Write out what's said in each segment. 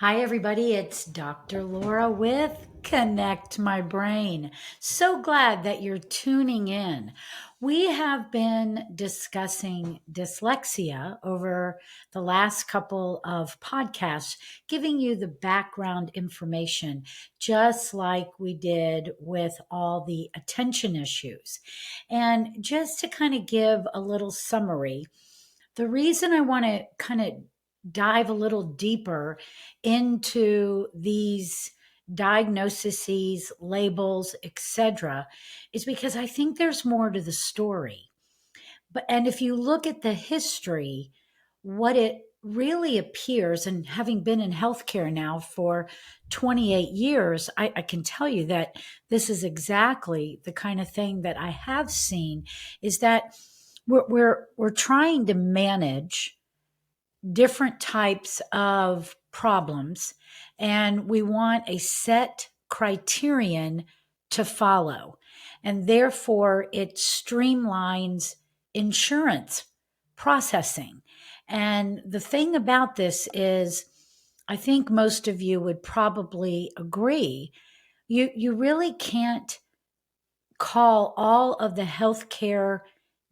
Hi, everybody. It's Dr. Laura with Connect My Brain. So glad that you're tuning in. We have been discussing dyslexia over the last couple of podcasts, giving you the background information, just like we did with all the attention issues. And just to kind of give a little summary, the reason I want to kind of dive a little deeper into these diagnoses, labels, etc., is because I think there's more to the story. And if you look at the history, what it really appears, and having been in healthcare now for 28 years, I can tell you that this is exactly the kind of thing that I have seen is that we're trying to manage different types of problems, and we want a set criterion to follow. And therefore, it streamlines insurance processing. And the thing about this is, I think most of you would probably agree, you really can't call all of the healthcare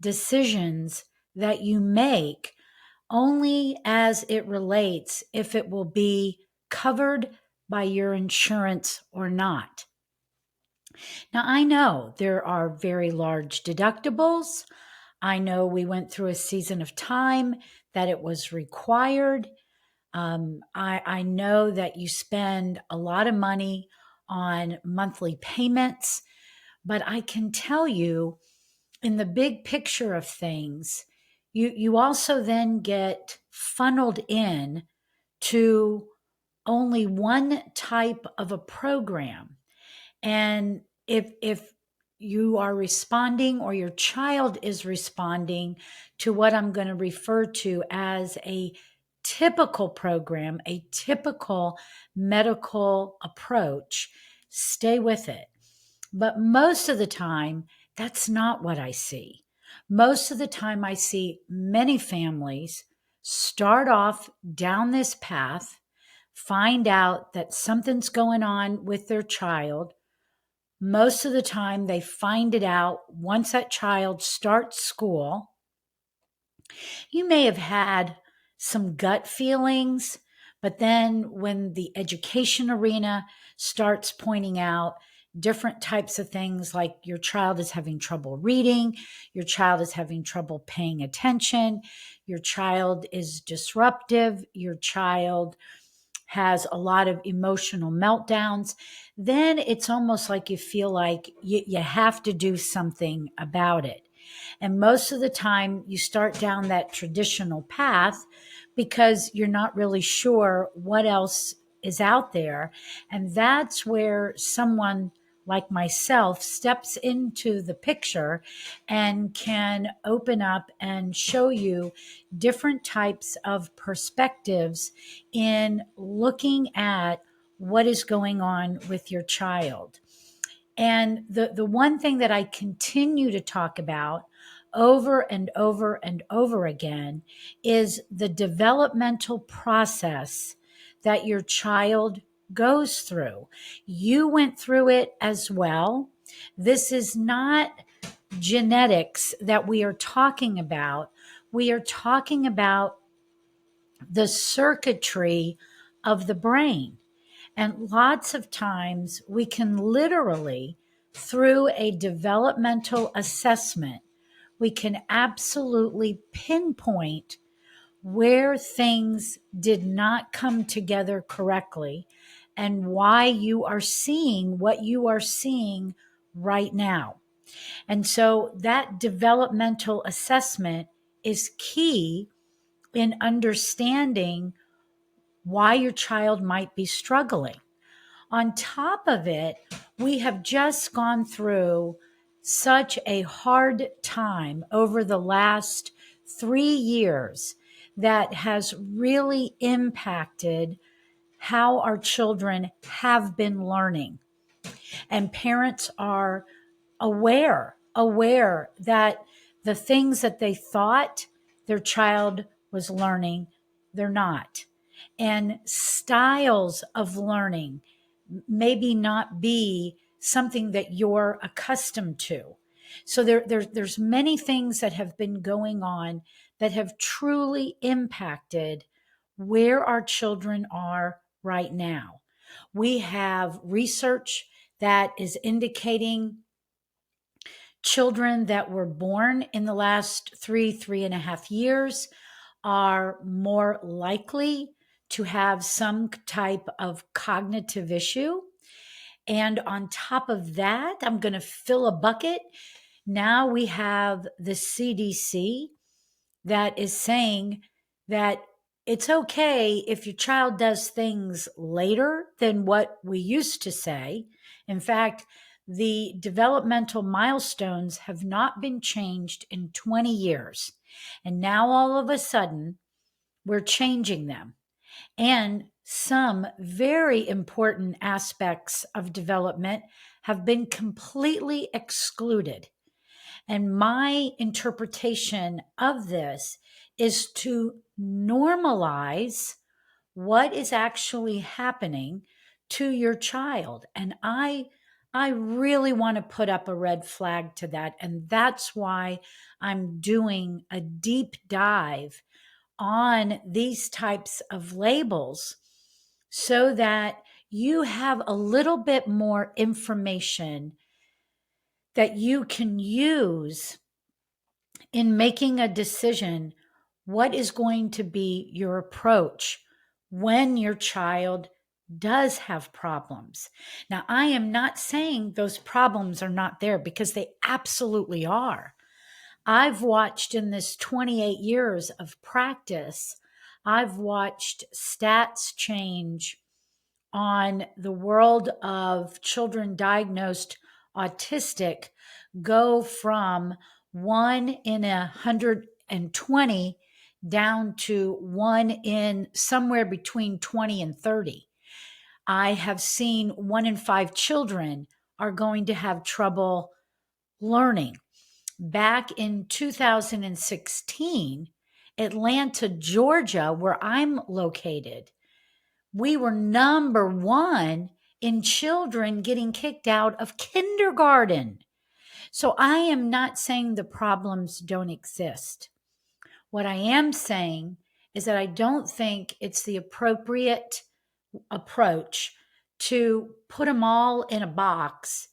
decisions that you make only as it relates if it will be covered by your insurance or not. Now, I know there are very large deductibles. I know we went through a season of time that it was required. I know that you spend a lot of money on monthly payments, but I can tell you, in the big picture of things, you also then get funneled in to only one type of a program. And if you are responding or your child is responding to what I'm going to refer to as a typical program, a typical medical approach, stay with it. But most of the time, that's not what I see. Most of the time, I see many families start off down this path, find out that something's going on with their child. Most of the time, they find it out once that child starts school. You may have had some gut feelings, but then when the education arena starts pointing out different types of things, like your child is having trouble reading, your child is having trouble paying attention, your child is disruptive, your child has a lot of emotional meltdowns, then it's almost like you feel like you have to do something about it. And most of the time, you start down that traditional path because you're not really sure what else is out there. And that's where someone like myself steps into the picture and can open up and show you different types of perspectives in looking at what is going on with your child. And the one thing that I continue to talk about over and over and over again is the developmental process that your child goes through. You went through it as well. This is not genetics that we are talking about. We are talking about the circuitry of the brain. And lots of times we can literally, through a developmental assessment, we can absolutely pinpoint where things did not come together correctly and why you are seeing what you are seeing right now. And so that developmental assessment is key in understanding why your child might be struggling. On top of it, we have just gone through such a hard time over the last 3 years that has really impacted how our children have been learning. And parents are aware that the things that they thought their child was learning, they're not. and styles of learning maybe not be something that you're accustomed to. So there's many things that have been going on that have truly impacted where our children are right now. We have research that is indicating children that were born in the last 3.5 years are more likely to have some type of cognitive issue. And on top of that, I'm going to fill a bucket. Now we have the CDC that is saying that it's okay if your child does things later than what we used to say. In fact, the developmental milestones have not been changed in 20 years. And now all of a sudden, we're changing them. And some very important aspects of development have been completely excluded. And my interpretation of this is to normalize what is actually happening to your child. And I really want to put up a red flag to that. And that's why I'm doing a deep dive on these types of labels so that you have a little bit more information that you can use in making a decision. What is going to be your approach when your child does have problems? Now, I am not saying those problems are not there, because they absolutely are. I've watched in this 28 years of practice, I've watched stats change on the world of children diagnosed autistic go from 1 in 120 down to 1 in somewhere between 20 and 30. I have seen 1 in 5 children are going to have trouble learning. Back in 2016, Atlanta, Georgia, where I'm located, we were number 1 in children getting kicked out of kindergarten. So I am not saying the problems don't exist. What I am saying is that I don't think it's the appropriate approach to put them all in a box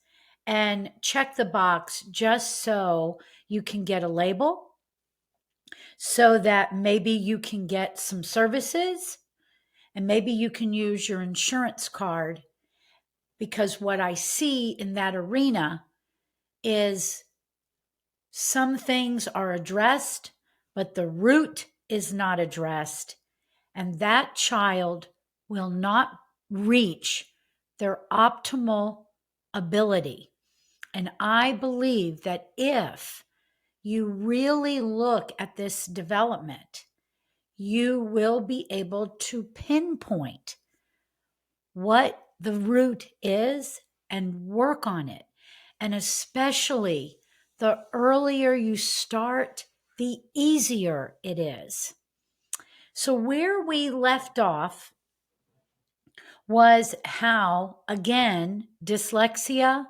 and check the box just so you can get a label, so that maybe you can get some services and maybe you can use your insurance card. Because what I see in that arena is some things are addressed, but the root is not addressed, and that child will not reach their optimal ability. And I believe that if you really look at this development, you will be able to pinpoint what the root is and work on it. And especially the earlier you start, the easier it is. So, where we left off was how, again, dyslexia,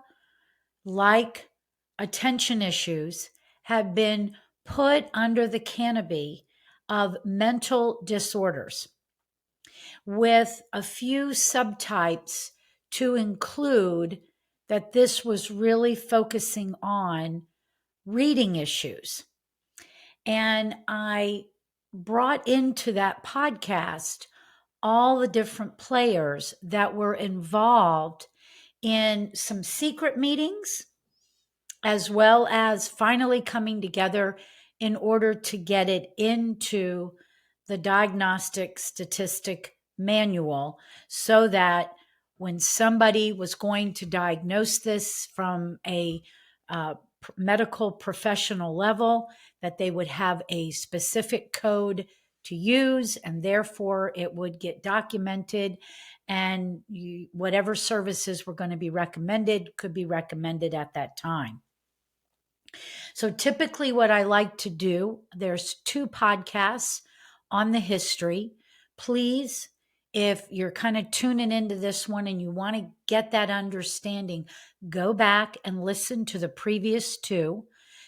like attention issues, have been put under the canopy of mental disorders, with a few subtypes to include that this was really focusing on reading issues. And I brought into that podcast all the different players that were involved in some secret meetings, as well as finally coming together in order to get it into the diagnostic statistic manual, so that when somebody was going to diagnose this from a medical professional level, that they would have a specific code to use, and therefore it would get documented, and whatever services were going to be recommended could be recommended at that time. So typically what I like to do, there's 2 podcasts on the history. Please if you're kind of tuning into this one and you want to get that understanding, go back and listen to the previous two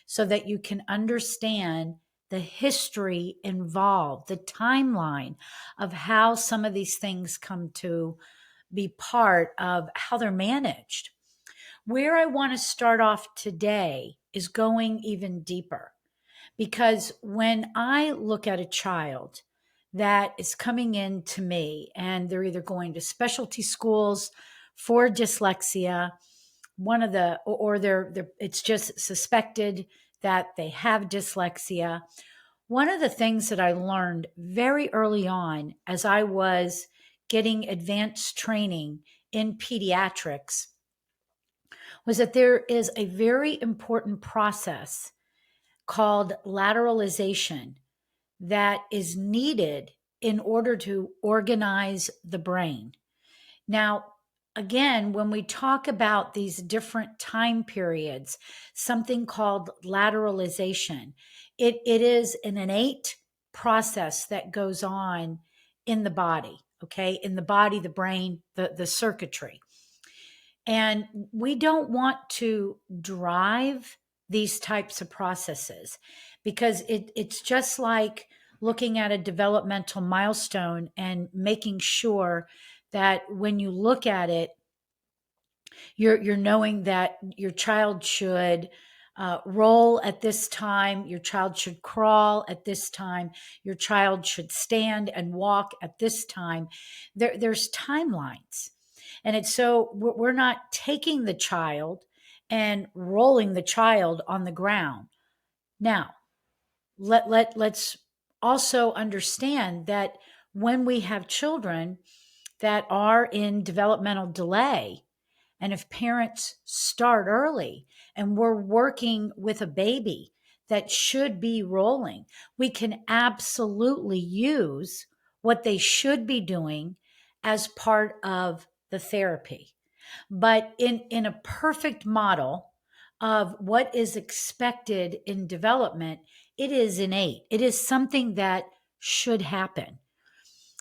so that you can understand the history involved, the timeline of how some of these things come to be part of how they're managed. Where I want to start off today is going even deeper, because when I look at a child that is coming in to me and they're either going to specialty schools for dyslexia, one of the, or they're it's just suspected that they have dyslexia. One of the things that I learned very early on as I was getting advanced training in pediatrics was that there is a very important process called lateralization that is needed in order to organize the brain. Now, again, when we talk about these different time periods, something called lateralization, it is an innate process that goes on in the body, okay? In the body, the brain, the circuitry. And we don't want to drive these types of processes because it's just like looking at a developmental milestone and making sure that when you look at it, you're knowing that your child should roll at this time, your child should crawl at this time, your child should stand and walk at this time. There's timelines. And it's so we're not taking the child and rolling the child on the ground. Now, let's also understand that when we have children that are in developmental delay, and if parents start early and we're working with a baby that should be rolling, we can absolutely use what they should be doing as part of the therapy. But in a perfect model of what is expected in development, it is innate. It is something that should happen.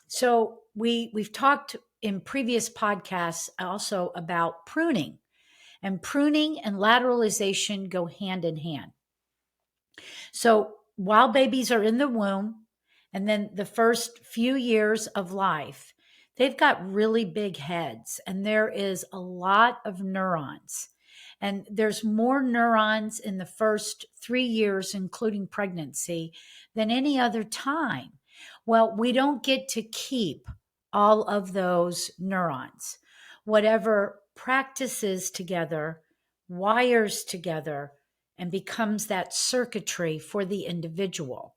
So we've talked in previous podcasts also about pruning, and pruning and lateralization go hand in hand. So while babies are in the womb and then the first few years of life, they've got really big heads and there is a lot of neurons. And there's more neurons in the first 3 years, including pregnancy, than any other time. Well, we don't get to keep all of those neurons. Whatever practices together, wires together, and becomes that circuitry for the individual.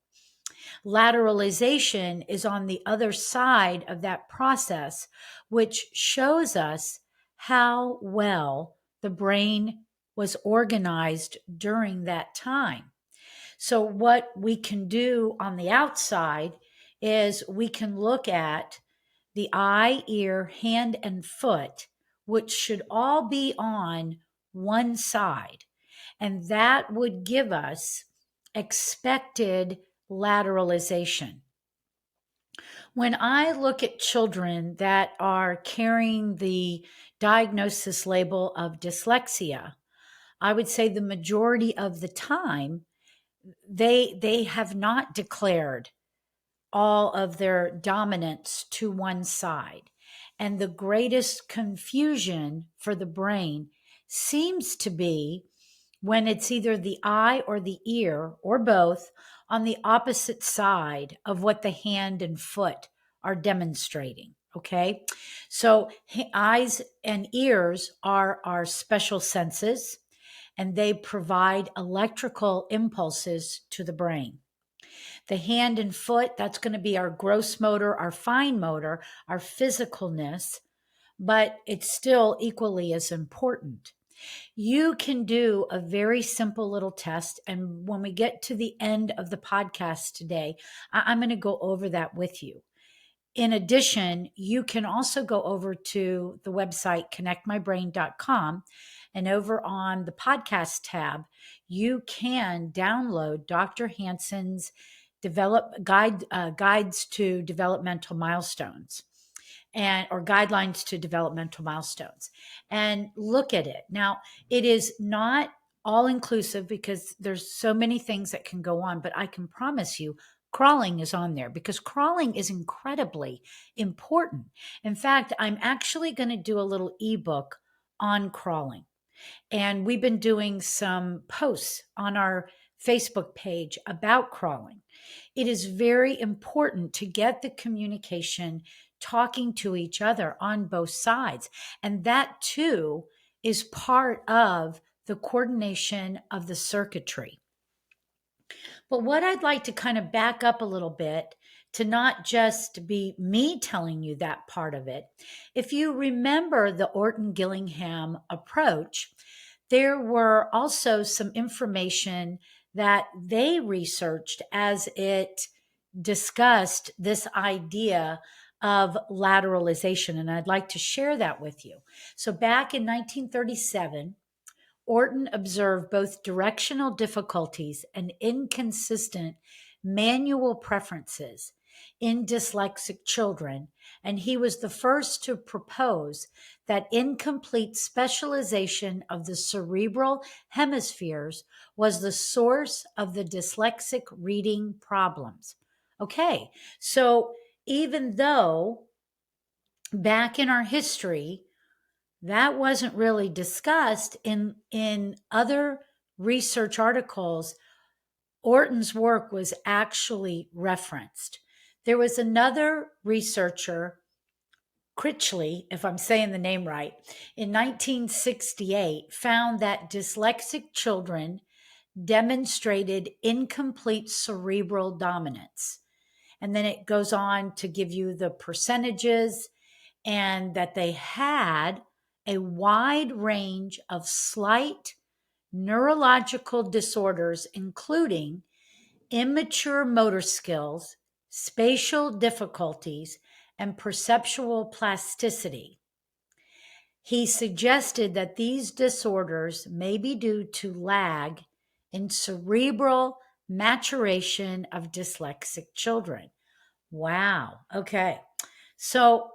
Lateralization is on the other side of that process, which shows us how well the brain was organized during that time. So, what we can do on the outside is we can look at the eye, ear, hand, and foot, which should all be on one side. And that would give us expected lateralization. When I look at children that are carrying the diagnosis label of dyslexia, I would say the majority of the time, they have not declared all of their dominance to one side. And the greatest confusion for the brain seems to be when it's either the eye or the ear or both on the opposite side of what the hand and foot are demonstrating. Okay. So eyes and ears are our special senses, and they provide electrical impulses to the brain. The hand and foot, that's going to be our gross motor, our fine motor, our physicalness, but it's still equally as important. You can do a very simple little test. And when we get to the end of the podcast today, I'm going to go over that with you. In addition, you can also go over to the website connectmybrain.com, and over on the podcast tab, you can download Dr. Hansen's guides to developmental milestones. and or guidelines to developmental milestones, and look at it. Now, it is not all inclusive because there's so many things that can go on, but I can promise you crawling is on there because crawling is incredibly important. In fact, I'm actually going to do a little ebook on crawling. And we've been doing some posts on our Facebook page about crawling. It is very important to get the communication talking to each other on both sides. And that too is part of the coordination of the circuitry. But what I'd like to kind of back up a little bit to not just be me telling you that part of it. If you remember the Orton Gillingham approach, there were also some information that they researched as it discussed this idea of lateralization. And I'd like to share that with you. So back in 1937, Orton observed both directional difficulties and inconsistent manual preferences in dyslexic children, and he was the first to propose that incomplete specialization of the cerebral hemispheres was the source of the dyslexic reading problems. Okay, so even though back in our history, that wasn't really discussed in other research articles, Orton's work was actually referenced. There was another researcher, Critchley, if I'm saying the name right, in 1968 found that dyslexic children demonstrated incomplete cerebral dominance. And then it goes on to give you the percentages and that they had a wide range of slight neurological disorders, including immature motor skills, spatial difficulties, and perceptual plasticity. He suggested that these disorders may be due to lag in cerebral maturation of dyslexic children. Wow. Okay. So,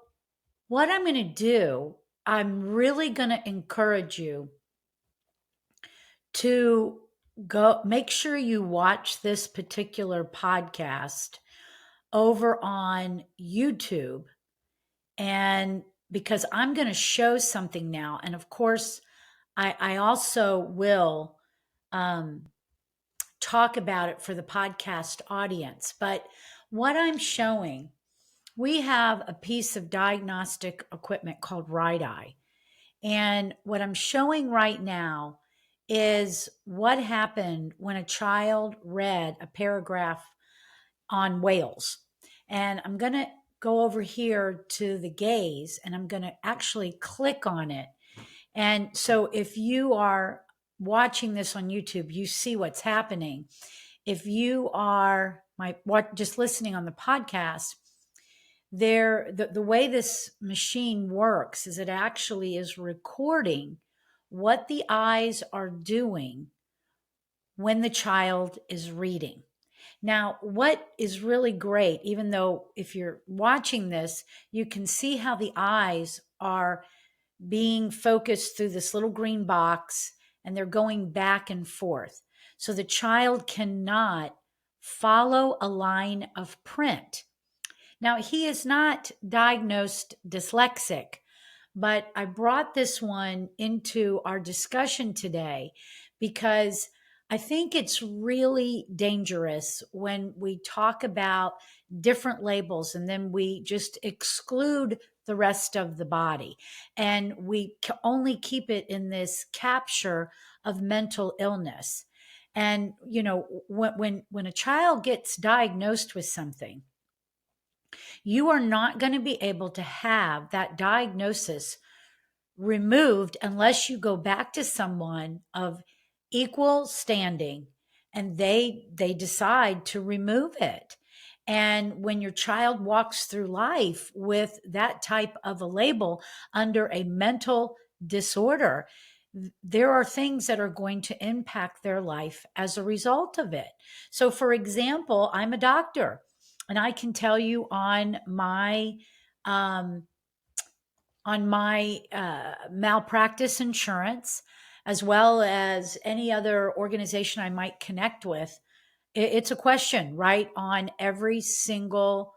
what I'm going to do, I'm really going to encourage you to go make sure you watch this particular podcast over on YouTube. And because I'm going to show something now. And of course, I also will talk about it for the podcast audience. But what I'm showing, we have a piece of diagnostic equipment called Right Eye. And what I'm showing right now is what happened when a child read a paragraph on whales. And I'm going to go over here to the gaze and I'm going to actually click on it. And so if you are watching this on YouTube, you see what's happening. If you are just listening on the podcast, the way this machine works is it actually is recording what the eyes are doing when the child is reading. Now, what is really great, even though if you're watching this, you can see how the eyes are being focused through this little green box and they're going back and forth. So the child cannot follow a line of print. Now, he is not diagnosed dyslexic, but I brought this one into our discussion today because I think it's really dangerous when we talk about different labels and then we just exclude the rest of the body. And we only keep it in this capture of mental illness. And, you know, when a child gets diagnosed with something, you are not going to be able to have that diagnosis removed unless you go back to someone of equal standing and they decide to remove it. And when your child walks through life with that type of a label under a mental disorder, there are things that are going to impact their life as a result of it. So, for example, I'm a doctor, and I can tell you on my on my malpractice insurance, as well as any other organization I might connect with. It's a question, right? On every single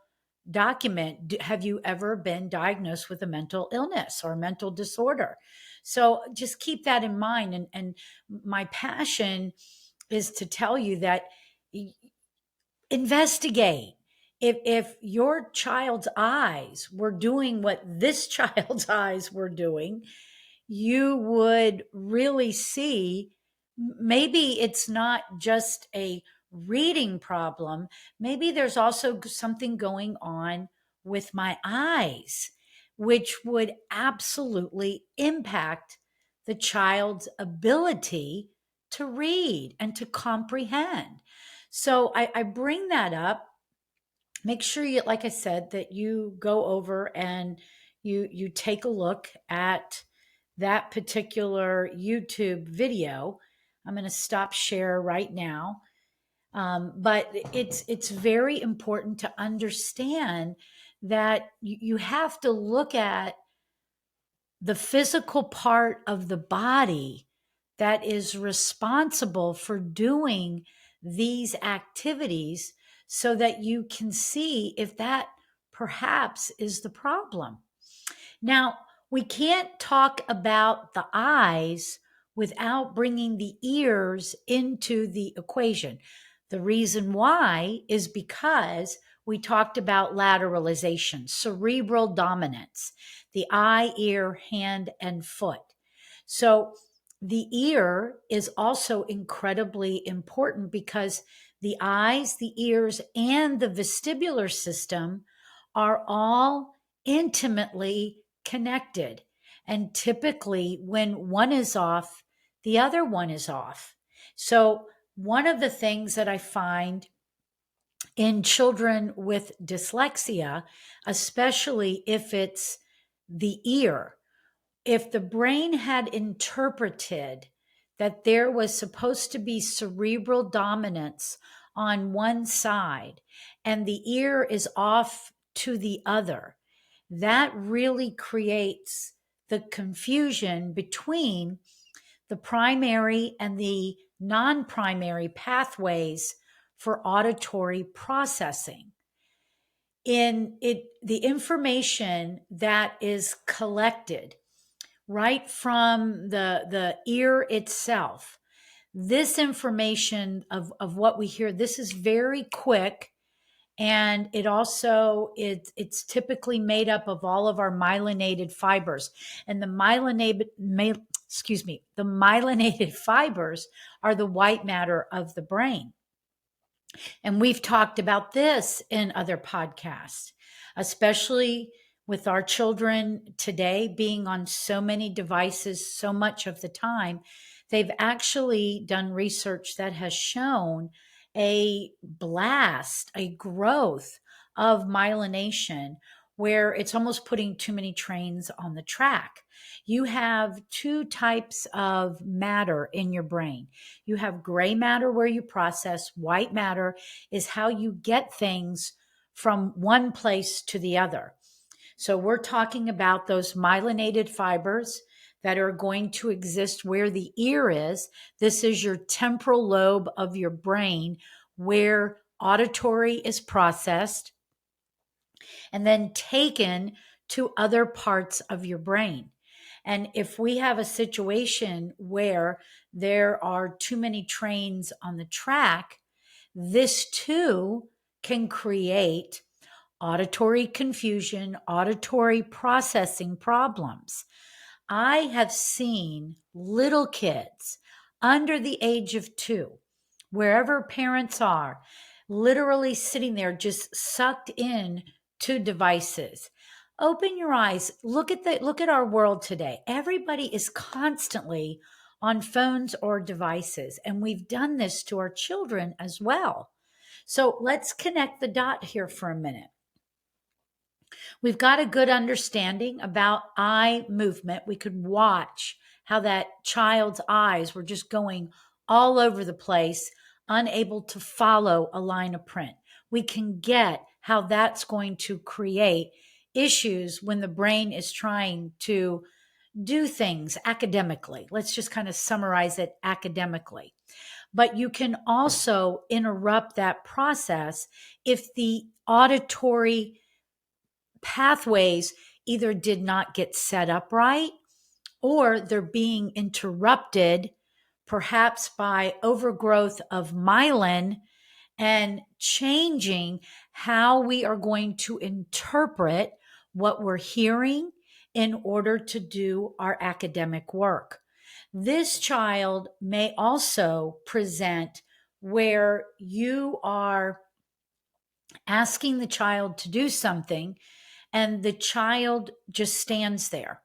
document. Have you ever been diagnosed with a mental illness or mental disorder? So just keep that in mind. And my passion is to tell you that investigate. If your child's eyes were doing what this child's eyes were doing, you would really see maybe it's not just a reading problem. Maybe there's also something going on with my eyes, which would absolutely impact the child's ability to read and to comprehend. So I bring that up. Make sure you, like I said, that you go over and you take a look at that particular YouTube video. I'm going to stop share right now. But it's very important to understand that you have to look at the physical part of the body that is responsible for doing these activities so that you can see if that perhaps is the problem. Now, we can't talk about the eyes without bringing the ears into the equation. The reason why is because we talked about lateralization, cerebral dominance, the eye, ear, hand, and foot. So the ear is also incredibly important because the eyes, the ears, and the vestibular system are all intimately connected. And typically, when one is off, the other one is off. So, one of the things that I find in children with dyslexia, especially if it's the ear, if the brain had interpreted that there was supposed to be cerebral dominance on one side and the ear is off to the other, that really creates the confusion between the primary and the non primary pathways for auditory processing. In it, the information that is collected right from the ear itself, this information of what we hear, this is very quick, and it also it's typically made up of all of our myelinated fibers, and the the myelinated fibers are the white matter of the brain. And we've talked about this in other podcasts, especially with our children today being on so many devices so much of the time. They've actually done research that has shown a blast, a growth of myelination where it's almost putting too many trains on the track. You have two types of matter in your brain. You have gray matter where you process, white matter is how you get things from one place to the other. So we're talking about those myelinated fibers that are going to exist where the ear is. This is your temporal lobe of your brain where auditory is processed and then taken to other parts of your brain. And if we have a situation where there are too many trains on the track, this too can create auditory confusion, auditory processing problems. I have seen little kids under the age of 2, wherever parents are, literally sitting there just sucked in to devices. Open your eyes. Look at our world today. Everybody is constantly on phones or devices, and we've done this to our children as well. So let's connect the dot here for a minute. We've got a good understanding about eye movement. We could watch how that child's eyes were just going all over the place, unable to follow a line of print. We can get how that's going to create issues when the brain is trying to do things academically. Let's just kind of summarize it academically. But you can also interrupt that process if the auditory pathways either did not get set up right or they're being interrupted, perhaps by overgrowth of myelin and changing how we are going to interpret what we're hearing in order to do our academic work. This child may also present where you are asking the child to do something and the child just stands there.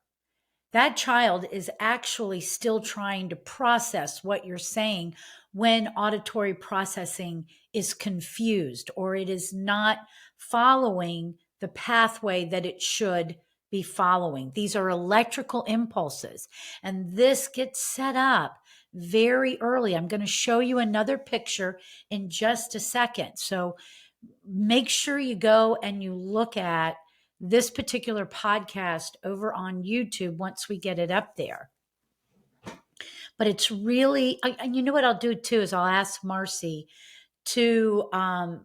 That child is actually still trying to process what you're saying when auditory processing is confused or it is not following the pathway that it should be following. These are electrical impulses, and this gets set up very early. I'm going to show you another picture in just a second. So make sure you go and you look at this particular podcast over on YouTube once we get it up there. But it's really, and you know what I'll do too is I'll ask Marcy to,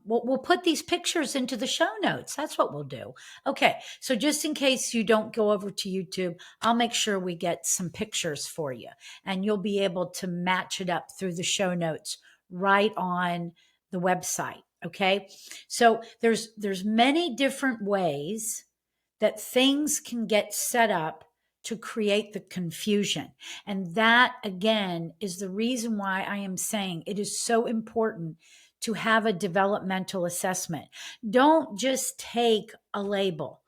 we'll put these pictures into the show notes. That's what we'll do. Okay. So just in case you don't go over to YouTube, I'll make sure we get some pictures for you and you'll be able to match it up through the show notes right on the website. Okay. So there's many different ways that things can get set up to create the confusion. And that again is the reason why I am saying it is so important to have a developmental assessment. Don't just take a label.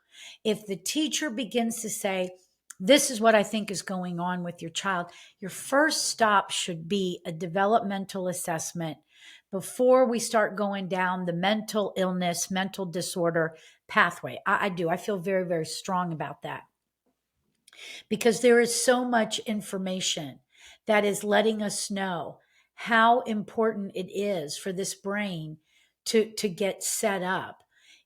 If the teacher begins to say, this is what I think is going on with your child, your first stop should be a developmental assessment before we start going down the mental illness, mental disorder pathway. I do. I feel very, very strong about that because there is so much information that is letting us know how important it is for this brain to get set up.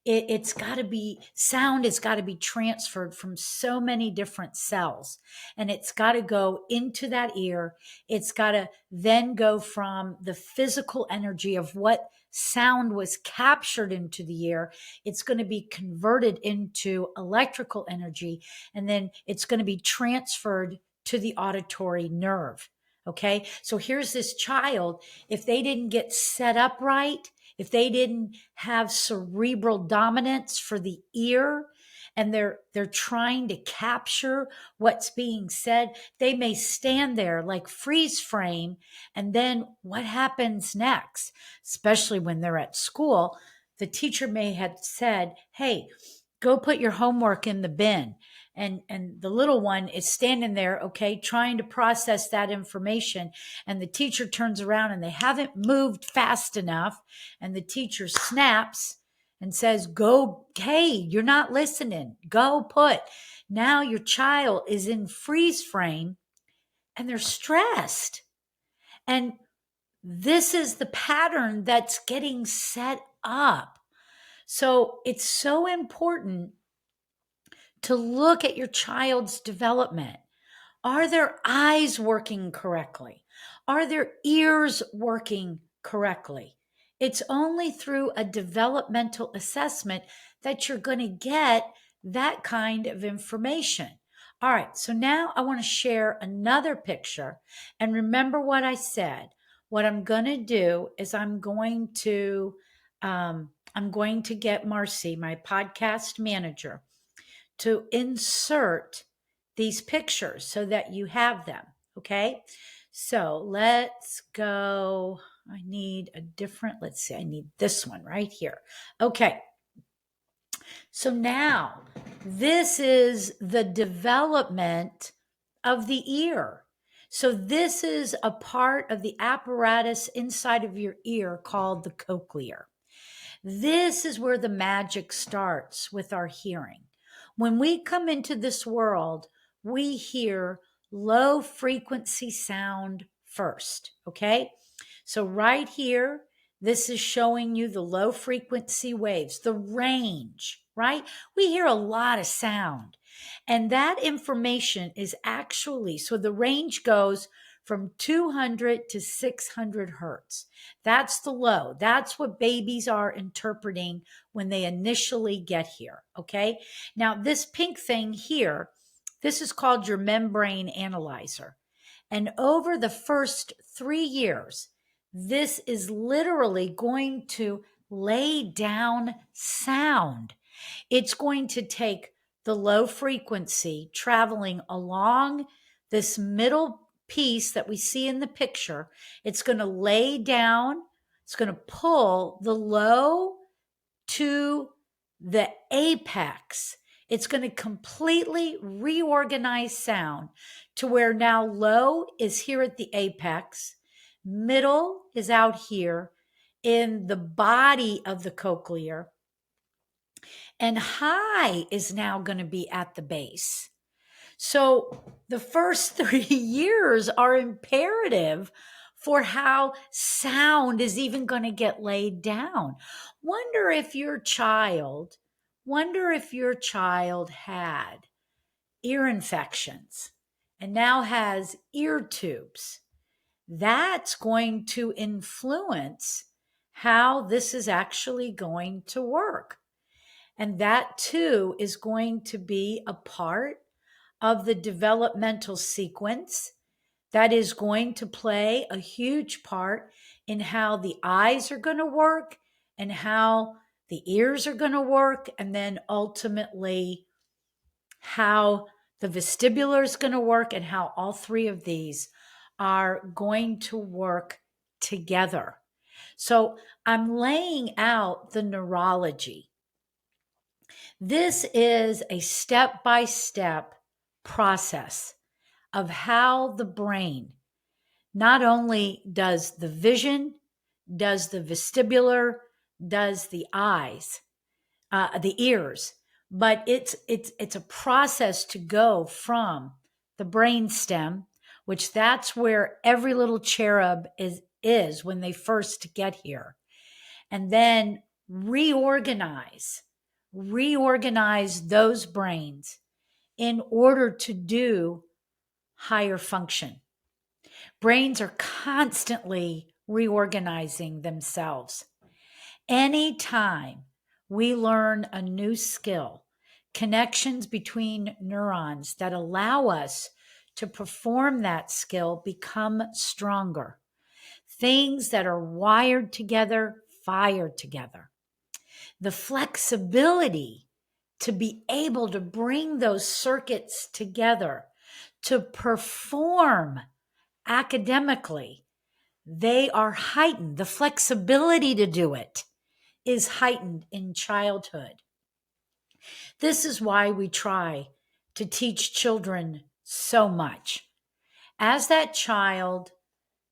It's got to be sound, it's got to be transferred from so many different cells, and it's got to go into that ear. It's got to then go from the physical energy of what sound was captured into the ear. It's going to be converted into electrical energy, and then it's going to be transferred to the auditory nerve. Okay. So here's this child. If they didn't get set up right, if they didn't have cerebral dominance for the ear, and they're trying to capture what's being said, they may stand there like freeze frame. And then what happens next, especially when they're at school, the teacher may have said, hey, go put your homework in the bin. And the little one is standing there, okay, trying to process that information. And the teacher turns around and they haven't moved fast enough. And the teacher snaps and says, go, hey, you're not listening. Go put. Now your child is in freeze frame and they're stressed. And this is the pattern that's getting set up. So it's so important to look at your child's development. Are their eyes working correctly? Are their ears working correctly? It's only through a developmental assessment that you're going to get that kind of information. All right, so now I want to share another picture. And remember what I said. What I'm going to do is I'm going to get Marcy, my podcast manager, to insert these pictures so that you have them. Okay. So let's go. I need a different, let's see, I need this one right here. Okay. So now this is the development of the ear. So this is a part of the apparatus inside of your ear called the cochlear. This is where the magic starts with our hearing. When we come into this world, we hear low frequency sound first, okay? So right here, this is showing you the low frequency waves, the range, right? We hear a lot of sound. And that information is actually, so the range goes from 200 to 600 hertz. That's the low. That's what babies are interpreting when they initially get here. Okay. Now, this pink thing here, this is called your membrane analyzer. And over the first 3 years, this is literally going to lay down sound. It's going to take the low frequency traveling along this middle piece that we see in the picture. It's going to lay down, it's going to pull the low to the apex. It's going to completely reorganize sound to where now low is here at the apex, middle is out here in the body of the cochlear, and high is now going to be at the base. So the first 3 years are imperative for how sound is even going to get laid down. Wonder if your child had ear infections and now has ear tubes. That's going to influence how this is actually going to work. And that too is going to be a part of the developmental sequence that is going to play a huge part in how the eyes are going to work and how the ears are going to work, and then ultimately how the vestibular is going to work and how all three of these are going to work together. So I'm laying out the neurology. This is a step-by-step process of how the brain not only does the vision, does the vestibular, does the eyes, the ears, but it's a process to go from the brain stem, which that's where every little cherub is when they first get here, and then reorganize those brains in order to do higher function. Brains are constantly reorganizing themselves. Anytime we learn a new skill, connections between neurons that allow us to perform that skill become stronger. Things that are wired together, fire together. The flexibility to be able to bring those circuits together to perform academically, they are heightened. The flexibility to do it is heightened in childhood. This is why we try to teach children so much. As that child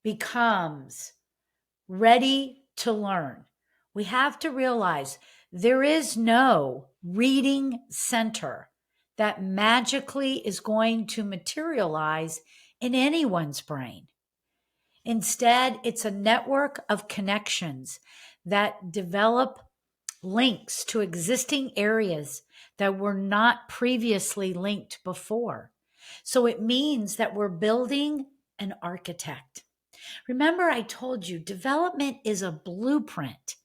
becomes ready to learn, we have to realize there is no reading center that magically is going to materialize in anyone's brain. Instead, it's a network of connections that develop links to existing areas that were not previously linked before. So it means that we're building an architect. Remember, I told you development is a blueprint.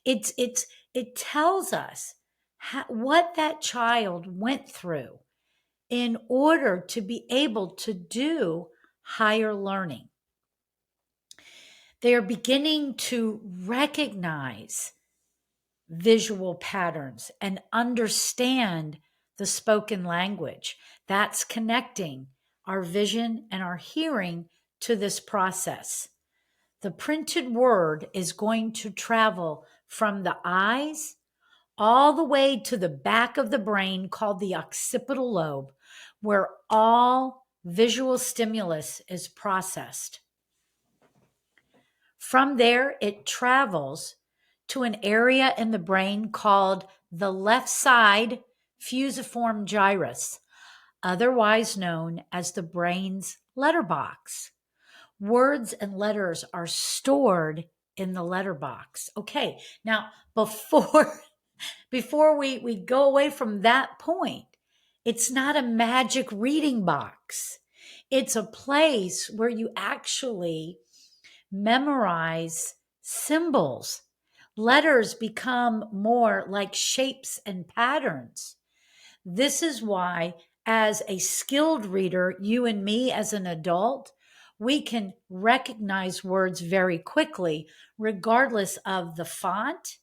It tells us what that child went through in order to be able to do higher learning. They are beginning to recognize visual patterns and understand the spoken language. That's connecting our vision and our hearing to this process. The printed word is going to travel from the eyes all the way to the back of the brain called the occipital lobe, where all visual stimulus is processed. From there, it travels to an area in the brain called the left side fusiform gyrus, otherwise known as the brain's letterbox. Words and letters are stored in the letterbox. Okay, now before before we go away from that point, it's not a magic reading box. It's a place where you actually memorize symbols. Letters become more like shapes and patterns. This is why, as a skilled reader, you and me as an adult, we can recognize words very quickly, regardless of the font,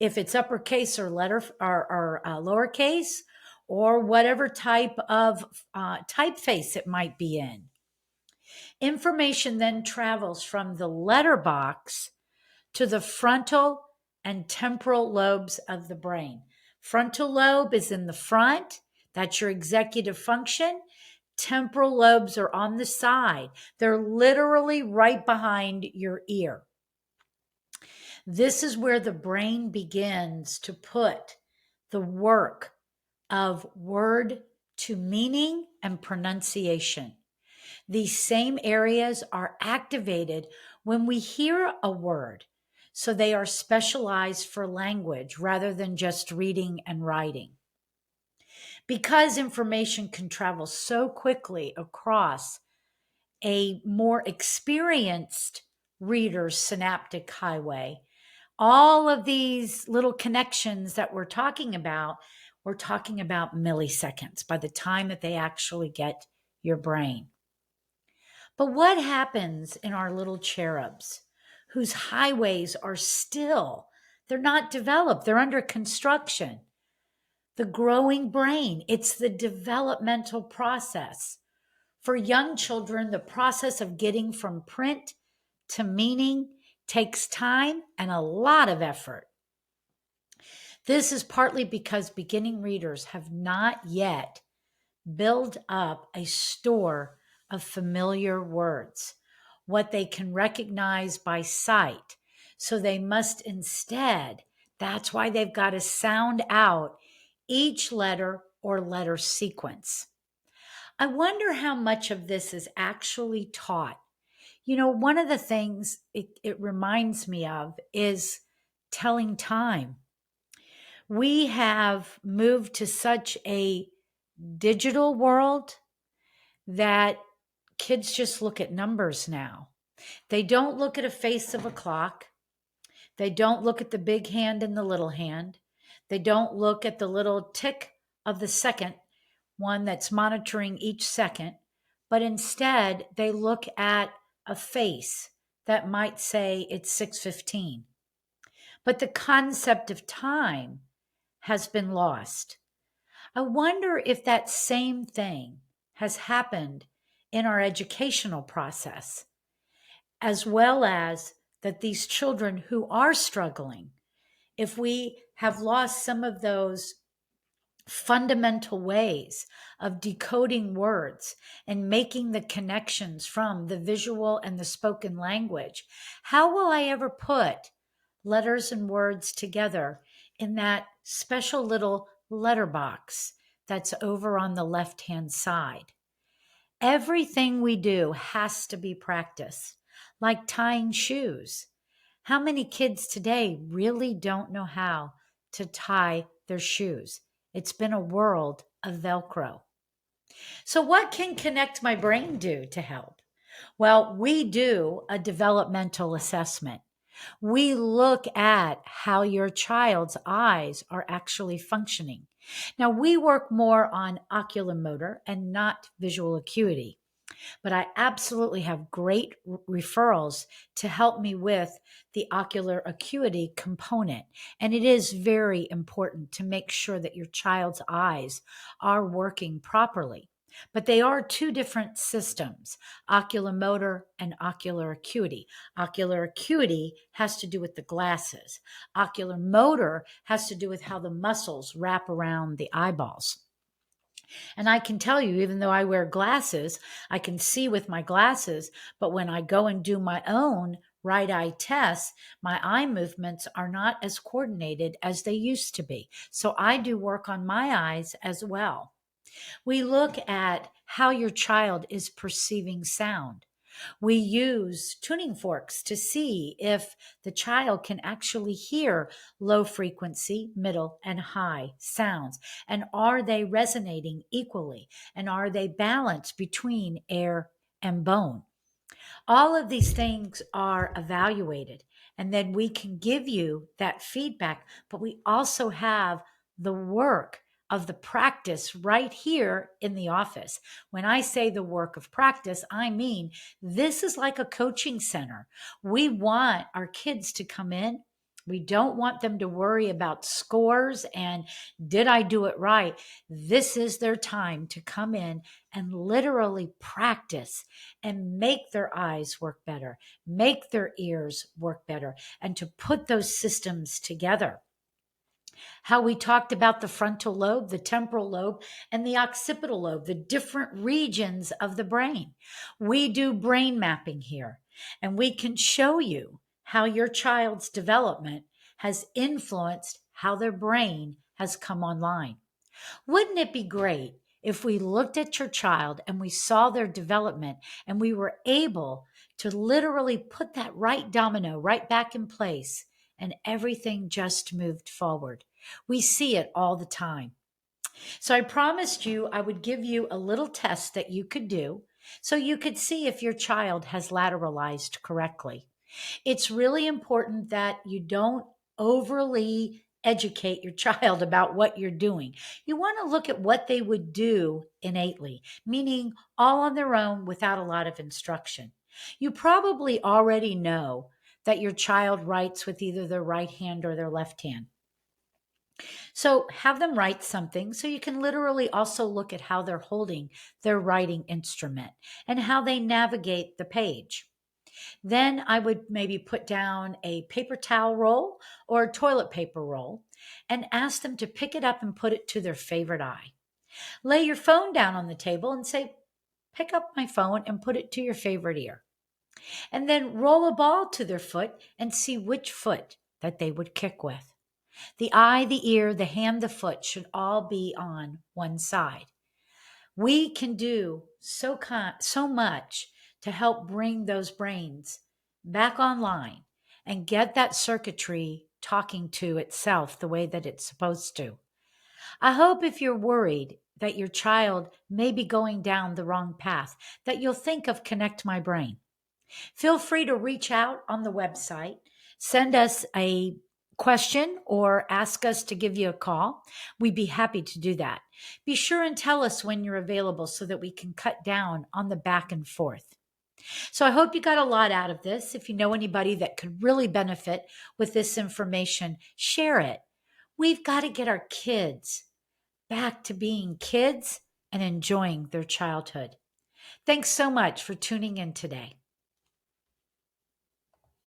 if it's uppercase or lowercase, or whatever type of typeface it might be in. Information then travels from the letterbox to the frontal and temporal lobes of the brain. Frontal lobe is in the front, that's your executive function. Temporal lobes are on the side, they're literally right behind your ear. This is where the brain begins to put the work of word to meaning and pronunciation. These same areas are activated when we hear a word, so they are specialized for language rather than just reading and writing. Because information can travel so quickly across a more experienced reader's synaptic highway, all of these little connections that we're talking about milliseconds by the time that they actually get your brain. But what happens in our little cherubs whose highways are still, they're not developed, they're under construction? The growing brain, it's the developmental process. For young children, the process of getting from print to meaning takes time and a lot of effort. This is partly because beginning readers have not yet built up a store of familiar words, what they can recognize by sight. So they must instead, that's why they've got to sound out each letter or letter sequence. I wonder how much of this is actually taught. You know, one of the things it reminds me of is telling time. We have moved to such a digital world that kids just look at numbers now. They don't look at a face of a clock. They don't look at the big hand and the little hand. They don't look at the little tick of the second one that's monitoring each second, but instead they look at a face that might say it's 6:15. But the concept of time has been lost. I wonder if that same thing has happened in our educational process, as well as that these children who are struggling, if we have lost some of those fundamental ways of decoding words and making the connections from the visual and the spoken language, how will I ever put letters and words together in that special little letterbox that's over on the left-hand side? Everything we do has to be practiced, like tying shoes. How many kids today really don't know how to tie their shoes? It's been a world of Velcro. So, what can Connect My Brain do to help? Well, we do a developmental assessment. We look at how your child's eyes are actually functioning. Now, we work more on oculomotor and not visual acuity, but I absolutely have great referrals to help me with the ocular acuity component. And it is very important to make sure that your child's eyes are working properly. But they are two different systems, oculomotor and ocular acuity. Ocular acuity has to do with the glasses. Ocular motor has to do with how the muscles wrap around the eyeballs. And I can tell you, even though I wear glasses, I can see with my glasses, but when I go and do my own right eye tests, my eye movements are not as coordinated as they used to be. So I do work on my eyes as well. We look at how your child is perceiving sound. We use tuning forks to see if the child can actually hear low frequency, middle, and high sounds. And are they resonating equally? And are they balanced between air and bone? All of these things are evaluated, and then we can give you that feedback, but we also have the work of the practice right here in the office. When I say the work of practice, I mean this is like a coaching center. We want our kids to come in. We don't want them to worry about scores and did I do it right? This is their time to come in and literally practice and make their eyes work better, make their ears work better, and to put those systems together. How we talked about the frontal lobe, the temporal lobe, and the occipital lobe, the different regions of the brain. We do brain mapping here, and we can show you how your child's development has influenced how their brain has come online. Wouldn't it be great if we looked at your child and we saw their development and we were able to literally put that right domino right back in place and everything just moved forward? We see it all the time. So I promised you I would give you a little test that you could do so you could see if your child has lateralized correctly. It's really important that you don't overly educate your child about what you're doing. You want to look at what they would do innately, meaning all on their own without a lot of instruction. You probably already know that your child writes with either their right hand or their left hand. So have them write something so you can literally also look at how they're holding their writing instrument and how they navigate the page. Then I would maybe put down a paper towel roll or a toilet paper roll and ask them to pick it up and put it to their favorite eye. Lay your phone down on the table and say, pick up my phone and put it to your favorite ear. And then roll a ball to their foot and see which foot that they would kick with. The eye, the ear, the hand, the foot should all be on one side. We can do so much to help bring those brains back online and get that circuitry talking to itself the way that it's supposed to. I hope if you're worried that your child may be going down the wrong path, that you'll think of Connect My Brain. Feel free to reach out on the website, send us a question or ask us to give you a call. We'd be happy to do that. Be sure and tell us when you're available so that we can cut down on the back and forth. So I hope you got a lot out of this. If you know anybody that could really benefit with this information, share it. We've got to get our kids back to being kids and enjoying their childhood. Thanks so much for tuning in today.